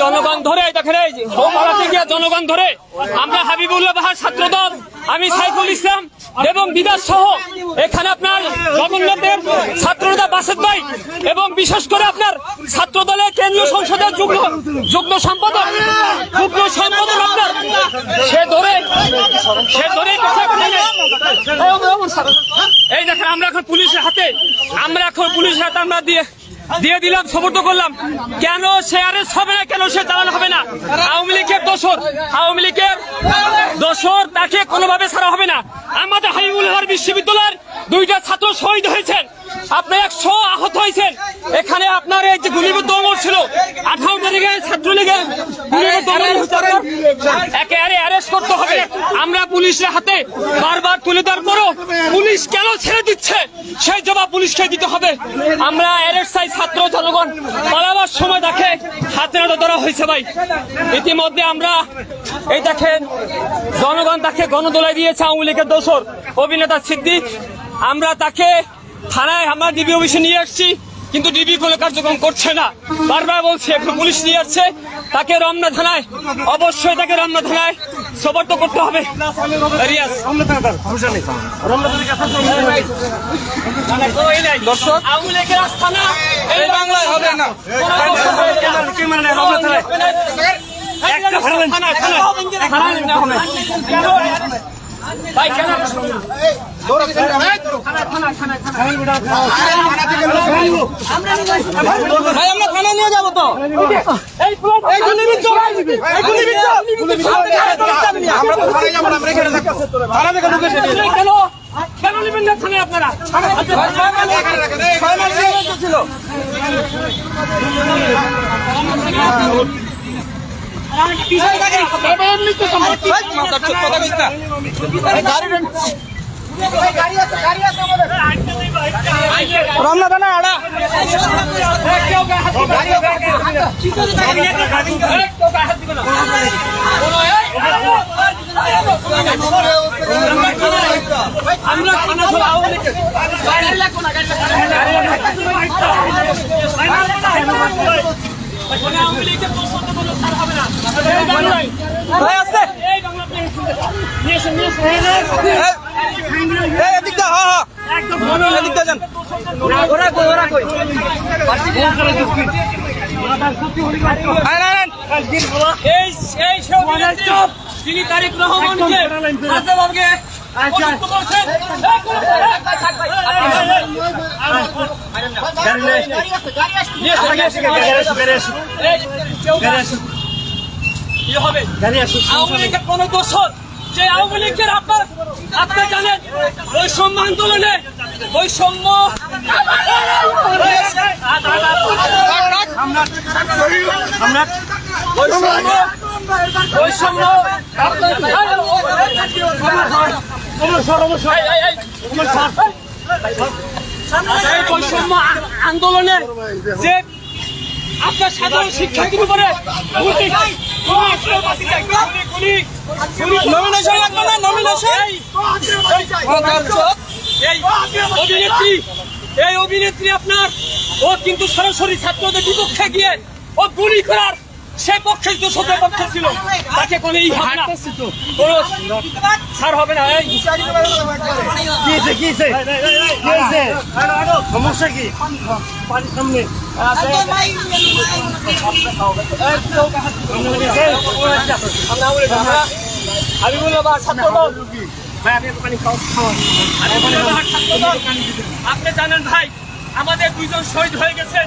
জনগণ ধরে দেখেন, এই হোমপাড়াতে গিয়ে জনগণ ধরে আমরা হাবিবুল্লাহ বাহার ছাত্রদল, আমি সাইফুল ইসলাম এবং বিদাস সহ এখানে আপনার জগন্নাথের ছাত্রনেতা বাসেদ ভাই এবং বিশেষ করে আপনার ছাত্র দলের কেন্দ্রীয় সংসদের যুগ্ম সম্পাদক আপনার সে ধরে এই দেখেন আমরা এখন পুলিশের হাতে আমরা দিয়ে দিলাম, সমর্থ করলাম। কেন সে আরেস্ট হবে না, কেন সে চালানো হবে না? আওয়ামী লীগের দোসর তাকে কোনোভাবে ছাড়া হবে না। আমাদের হাবিবুল্লাহ বিশ্ববিদ্যালয়ের 2টা ছাত্র শহীদ হয়েছেন, আপনার 100 আহত হয়েছেন। এখানে আপনার এই যে গুলিবিদ্ধ অমর ছিল 18 তারিখে ছাত্রলীগের একেবারে অ্যারেস্ট করতে হবে। আমরা পুলিশের হাতে বারবার তুলে দেওয়ার পরও পুলিশ কেন ছেড়ে দিচ্ছে সেই জবাব পুলিশকে দিতে হবে। আমরা অ্যারেস্ট চাই, ছাত্র জনগণ পালাবার সময় তাকে হাতে নাতে ধরা হয়েছে ভাই। ইতিমধ্যে আমরা এই দেখেন জনগণ তাকে গণদোলায় দিয়েছে আওয়ামী লীগের দোসর অভিনেতা সিদ্দিক। আমরা তাকে থানায় আমরা ডিবি অফিসে নিয়ে আসছি, কিন্তু ডিবি কোনো কার্যক্রম করছে না। বারবার বলছে এখন পুলিশ নিয়ে আসছে, তাকে রমনা থানায় অবশ্যই তাকে রমনা থানায় সোপর্দ করতে হবে। দর্শক আওয়ামী লীগের আস্থানা এই বাংলায় হবে না। ভাই কেন ভাই আমরা থানা নিয়ে যাবো তো। কেন নেবেন না থানায় আপনারা? রমনা থানা আড়া আমরা তিনি তারিক রহমানকে কোন দোষর যে আওয়ামী লীগের আপনি জানেন বৈষম্য আন্দোলনে বৈষম্য আন্দোলনে যে আপনার সাধারণ শিক্ষার্থীর উপরে এই অভিনেত্রী আপনার ও কিন্তু সরাসরি ছাত্রদের বিপক্ষে গিয়ে ও গুলি করার সে পক্ষে দোষদের পক্ষে ছিল, তাকে কোনো ছাড় হবে না। সমস্যা কি সামনে আপনি জানেন ভাই আমাদের 2জন শহীদ হয়ে গেছে।